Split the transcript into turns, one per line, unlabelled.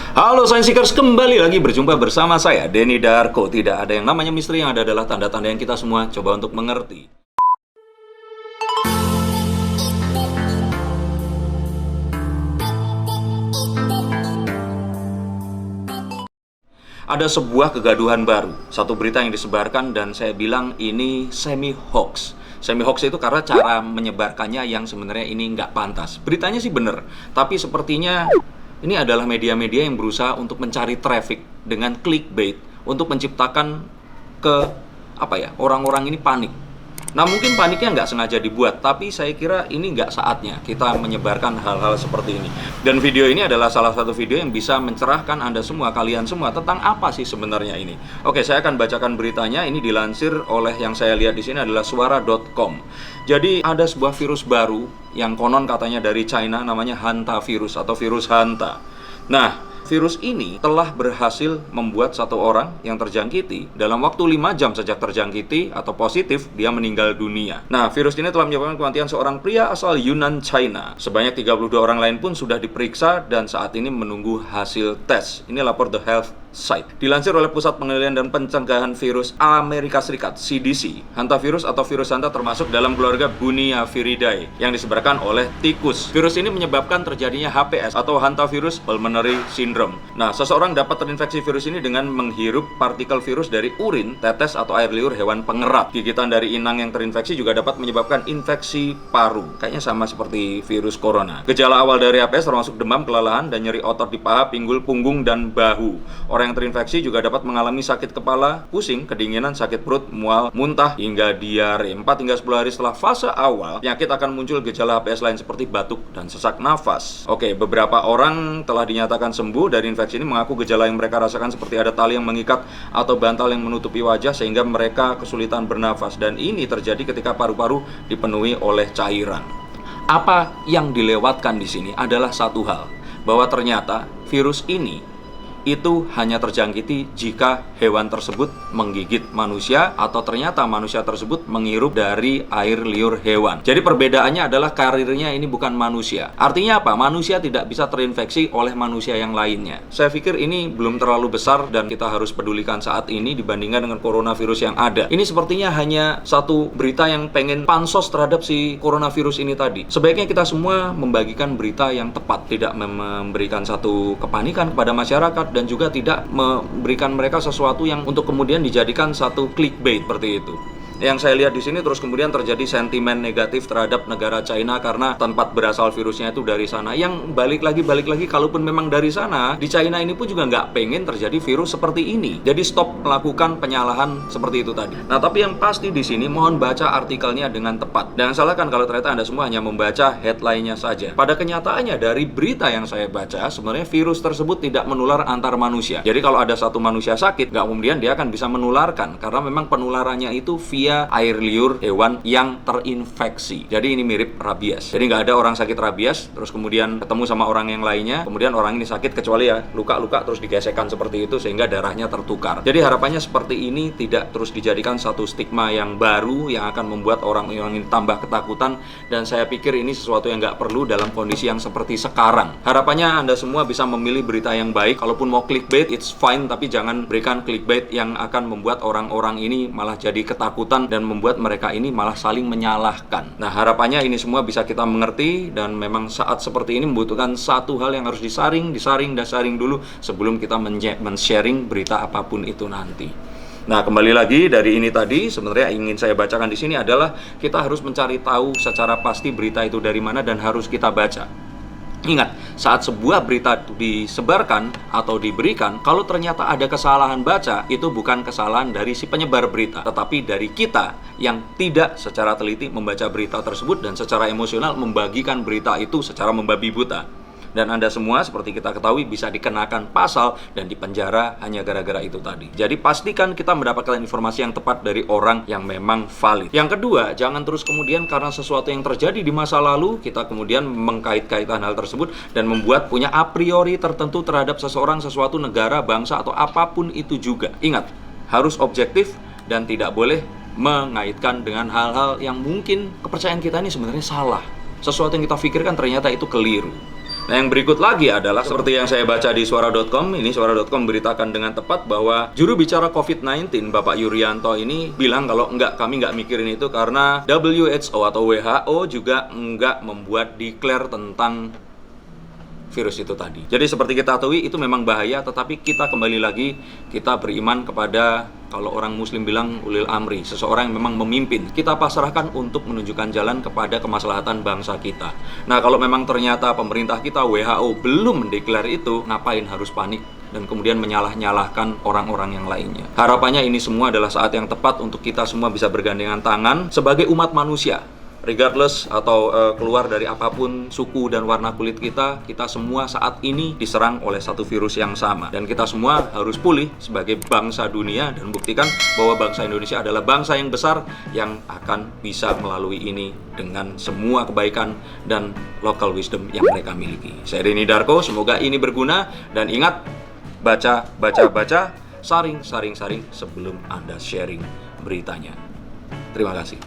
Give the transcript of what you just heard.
Halo Science Seekers, kembali lagi berjumpa bersama saya, Denny Darko. Tidak ada yang namanya misteri, yang ada adalah tanda-tanda yang kita semua coba untuk mengerti. Ada sebuah kegaduhan baru, satu berita yang disebarkan dan saya bilang ini semi-hoax. Semi-hoax itu karena cara menyebarkannya yang sebenarnya ini nggak pantas. Beritanya sih bener, tapi sepertinya ini adalah media-media yang berusaha untuk mencari traffic dengan clickbait untuk menciptakan orang-orang ini panik. Nah mungkin paniknya nggak sengaja dibuat, tapi saya kira ini nggak saatnya kita menyebarkan hal-hal seperti ini. Dan video ini adalah salah satu video yang bisa mencerahkan Anda semua, kalian semua, tentang apa sih sebenarnya ini. Oke, saya akan bacakan beritanya. Ini dilansir oleh yang saya lihat di sini adalah suara.com. Jadi ada sebuah virus baru yang konon katanya dari China, namanya hantavirus atau virus hanta. Nah, virus ini telah berhasil membuat satu orang yang terjangkiti dalam waktu 5 jam sejak terjangkiti atau positif, dia meninggal dunia. Nah, virus ini telah menyebabkan kematian seorang pria asal Yunnan, China. Sebanyak 32 orang lain pun sudah diperiksa dan saat ini menunggu hasil tes. Ini lapor The Health Site. Dilansir oleh Pusat Pengendalian dan Pencegahan Virus Amerika Serikat, CDC, hantavirus atau virus hanta termasuk dalam keluarga Bunyaviridae yang disebarkan oleh tikus. Virus ini menyebabkan terjadinya HPS atau hantavirus pulmonary syndrome. Nah, seseorang dapat terinfeksi virus ini dengan menghirup partikel virus dari urin, tetes atau air liur hewan pengerat. Gigitan dari inang yang terinfeksi juga dapat menyebabkan infeksi paru. Kayaknya sama seperti virus corona. Gejala awal dari HPS termasuk demam, kelelahan, dan nyeri otot di paha, pinggul, punggung, dan bahu. Orang yang terinfeksi juga dapat mengalami sakit kepala, pusing, kedinginan, sakit perut, mual, muntah, hingga diare. 4 hingga 10 hari setelah fase awal, penyakit akan muncul gejala HPS lain seperti batuk dan sesak nafas. Oke, beberapa orang telah dinyatakan sembuh dari infeksi ini, mengaku gejala yang mereka rasakan seperti ada tali yang mengikat atau bantal yang menutupi wajah sehingga mereka kesulitan bernafas. Dan ini terjadi ketika paru-paru dipenuhi oleh cairan. Apa yang dilewatkan di sini adalah satu hal, bahwa ternyata virus ini itu hanya terjangkiti jika hewan tersebut menggigit manusia atau ternyata manusia tersebut menghirup dari air liur hewan. Jadi perbedaannya adalah karirnya ini bukan manusia. Artinya apa? Manusia tidak bisa terinfeksi oleh manusia yang lainnya. Saya pikir ini belum terlalu besar dan kita harus pedulikan saat ini dibandingkan dengan coronavirus yang ada. Ini sepertinya hanya satu berita yang pengen pansos terhadap si coronavirus ini tadi. Sebaiknya kita semua membagikan berita yang tepat, tidak memberikan satu kepanikan kepada masyarakat dan juga tidak memberikan mereka sesuatu yang untuk kemudian dijadikan satu clickbait seperti itu. Yang saya lihat di sini terus kemudian terjadi sentimen negatif terhadap negara China karena tempat berasal virusnya itu dari sana. Yang balik lagi, kalaupun memang dari sana, di China ini pun juga nggak pengen terjadi virus seperti ini. Jadi stop melakukan penyalahan seperti itu tadi. Nah, tapi yang pasti di sini mohon baca artikelnya dengan tepat. Jangan salahkan kalau ternyata Anda semua hanya membaca headline-nya saja. Pada kenyataannya dari berita yang saya baca, sebenarnya virus tersebut tidak menular antar manusia. Jadi kalau ada satu manusia sakit, nggak kemudian dia akan bisa menularkan karena memang penularannya itu via air liur hewan yang terinfeksi. Jadi ini mirip rabies. Jadi nggak ada orang sakit rabies terus kemudian ketemu sama orang yang lainnya, kemudian orang ini sakit kecuali ya luka-luka terus digesekkan seperti itu sehingga darahnya tertukar. Jadi harapannya seperti ini tidak terus dijadikan satu stigma yang baru yang akan membuat orang-orang ini tambah ketakutan, dan saya pikir ini sesuatu yang nggak perlu dalam kondisi yang seperti sekarang. Harapannya Anda semua bisa memilih berita yang baik. Kalaupun mau clickbait, it's fine, tapi jangan berikan clickbait yang akan membuat orang-orang ini malah jadi ketakutan dan membuat mereka ini malah saling menyalahkan. Nah, harapannya ini semua bisa kita mengerti, dan memang saat seperti ini membutuhkan satu hal yang harus disaring dulu sebelum kita men-sharing berita apapun itu nanti. Nah, kembali lagi dari ini tadi, sebenarnya ingin saya bacakan di sini adalah kita harus mencari tahu secara pasti berita itu dari mana dan harus kita baca. Ingat, saat sebuah berita disebarkan atau diberikan, kalau ternyata ada kesalahan baca, itu bukan kesalahan dari si penyebar berita, tetapi dari kita yang tidak secara teliti membaca berita tersebut dan secara emosional membagikan berita itu secara membabi buta. Dan Anda semua seperti kita ketahui bisa dikenakan pasal dan dipenjara hanya gara-gara itu tadi. Jadi pastikan kita mendapatkan informasi yang tepat dari orang yang memang valid. Yang kedua, jangan terus kemudian karena sesuatu yang terjadi di masa lalu kita kemudian mengkait-kaitan hal tersebut dan membuat punya a priori tertentu terhadap seseorang, sesuatu, negara, bangsa, atau apapun itu juga. Ingat, harus objektif dan tidak boleh mengaitkan dengan hal-hal yang mungkin kepercayaan kita ini sebenarnya salah. Sesuatu yang kita pikirkan ternyata itu keliru. Nah, yang berikut lagi adalah seperti yang saya baca di suara.com. Ini suara.com beritakan dengan tepat bahwa juru bicara COVID-19 Bapak Yuryanto ini bilang kalau kami nggak mikirin itu karena WHO atau WHO juga nggak membuat declare tentang virus itu tadi. Jadi seperti kita ketahui itu memang bahaya, tetapi kita kembali lagi, kita beriman kepada, kalau orang muslim bilang, ulil amri, seseorang yang memang memimpin. Kita pasrahkan untuk menunjukkan jalan kepada kemaslahatan bangsa kita. Nah, kalau memang ternyata pemerintah kita, WHO, belum mendeklar itu, ngapain harus panik dan kemudian menyalah-nyalahkan orang-orang yang lainnya. Harapannya ini semua adalah saat yang tepat untuk kita semua bisa bergandengan tangan sebagai umat manusia. Regardless atau keluar dari apapun suku dan warna kulit kita semua saat ini diserang oleh satu virus yang sama. Dan kita semua harus pulih sebagai bangsa dunia dan buktikan bahwa bangsa Indonesia adalah bangsa yang besar yang akan bisa melalui ini dengan semua kebaikan dan local wisdom yang mereka miliki. Saya Denny Darko, semoga ini berguna dan ingat, baca, saring sebelum Anda sharing beritanya. Terima kasih.